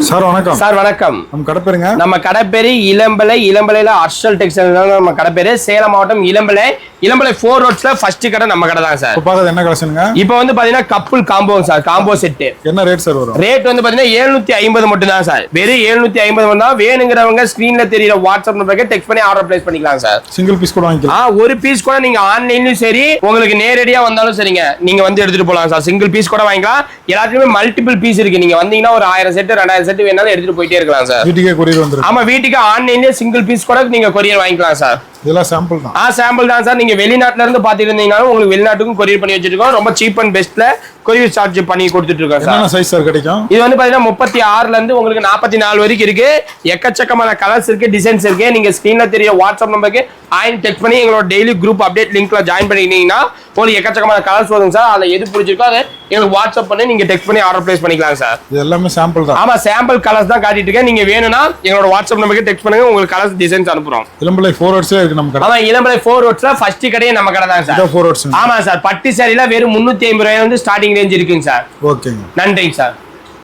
Sir வணக்கம். Sir வணக்கம். நம்ம கடை பேருங்க? நம்ம கடை பேரு இளம்பலையில ஹர்ஷல் டெக்ஸ்டைல் தான் நம்ம கடை பேரு. சேலம் மாவட்டம் இளம்பலை 4 ரோட்ஸ்ல ஃபர்ஸ்ட் கடை நம்ம கடை தான் சார். இப்போ பாக்குறது என்ன கலெக்ஷனுங்க? இப்போ வந்து பாத்தீங்கன்னா couple combo sir, combo set. என்ன ரேட் சார் வரும்? ரேட் வந்து பாத்தீங்கன்னா 750 மட்டும் தான் சார். வெறும் 750 மட்டும் தான். வேணுங்கிறவங்க ஸ்கிரீன்ல தெரியற வாட்ஸ்அப் நம்பருக்கு டெக்ஸ்ட் பண்ணி ஆர்டர் பிளேஸ் பண்ணிக்கலாம் சார். சிங்கிள் பீஸ் கூட வாங்கிக்கலாம். ஒரு பீஸ் கூட நீங்க ஆன்லைன்லயும் சரி, உங்களுக்கு நேரடியா வந்தாலும் சரிங்க, நீங்க வந்து எடுத்துட்டு போலாம் சார். சிங்கிள் பீஸ் கூட வாங்கிக்கலாம். எல்லாத்துலயுமே மல்டிபிள் பீஸ் இருக்கு. நீங்க வந்தீங்கன்னா ஒரு 1000 செட் 2000 செட் வேணாலும் எடுத்துட்டு போயிட்டே இருக்கலாம் சார். வீட்டுக்கே கொரியர் வந்துரும். ஆமா, வீட்டுக்கு ஆன்லைன்லயே சிங்கிள் பீஸ் கூட நீங்க கொரியர் வாங்கிக்கலாம் சார். இதெல்லாம் சாம்பிள் தான். சாம்பிள் தான் சார். நீங்க வெளிநாட்டுல இருந்து பாத்துட்டு இருந்தீங்கனாலும் உங்களுக்கு வெளிநாட்டுக்கும் கொரியர் பண்ணி வச்சிருக்கோம். ரொம்ப சீப் அண்ட் பெஸ்ட்ல கொரியர் சார்ஜ் பண்ணி கொடுத்துட்டு இருக்கோம் சார். என்ன சைஸ் சார் கிடைக்கும்? இது வந்து பாத்தீங்கன்னா 36ல இருந்து உங்களுக்கு 44 வரைக்கும் இருக்கு. எக்கச்சக்கமான கலர்ஸ் இருக்கு, டிசைன்ஸ் இருக்கு. நீங்க ஸ்கிரீன்ல தெரிய வாட்ஸ்அப் நம்பருக்கு டெக்ஸ்ட் பண்ணி எங்களோட டெய்லி குரூப் அப்டேட் லிங்க்ல ஜாயின் பண்ணிட்டீங்கன்னா உங்களுக்கு எக்கச்சக்கமான கலர்ஸ் வருங்க சார். அதுல எது பிடிச்சிருக்கோ அதை எங்களுக்கு வாட்ஸ்அப் பண்ணி நீங்க டெக்ஸ்ட் பண்ணி ஆர்டர் பிளேஸ் பண்ணிக்கலாம் சார். இது எல்லாமே சாம்பிள் தான். ஆமா, சாம்பிள் கலர்ஸ் தான் காட்டிட்டு இருக்கேன். நீங்க வேணும்னா எங்களோட வாட்ஸ்அப் நம்பருக்கு டெக்ஸ்ட் பண்ணுங்க, உங்களுக்கு கலர்ஸ் டிசைன்ஸ் அனுப்புறோம். இளம்பலை 4 ரோட்ஸ்ல இருக்கு நம்ம கடை. ஆமா, இளம்பலை 4 ரோட்ஸ்ல ஃபர்ஸ்ட் கடையே நம்ம கடை தான் சார். 4 ரோட்ஸ். ஆமா சார். பட்டு சாரில வெறும் 350 ரூபாயில இருந்து ஸ்டார்டிங் ரேஞ்ச் இருக்குங்க சார். ஓகேங்க, நன்றிங்க சார்.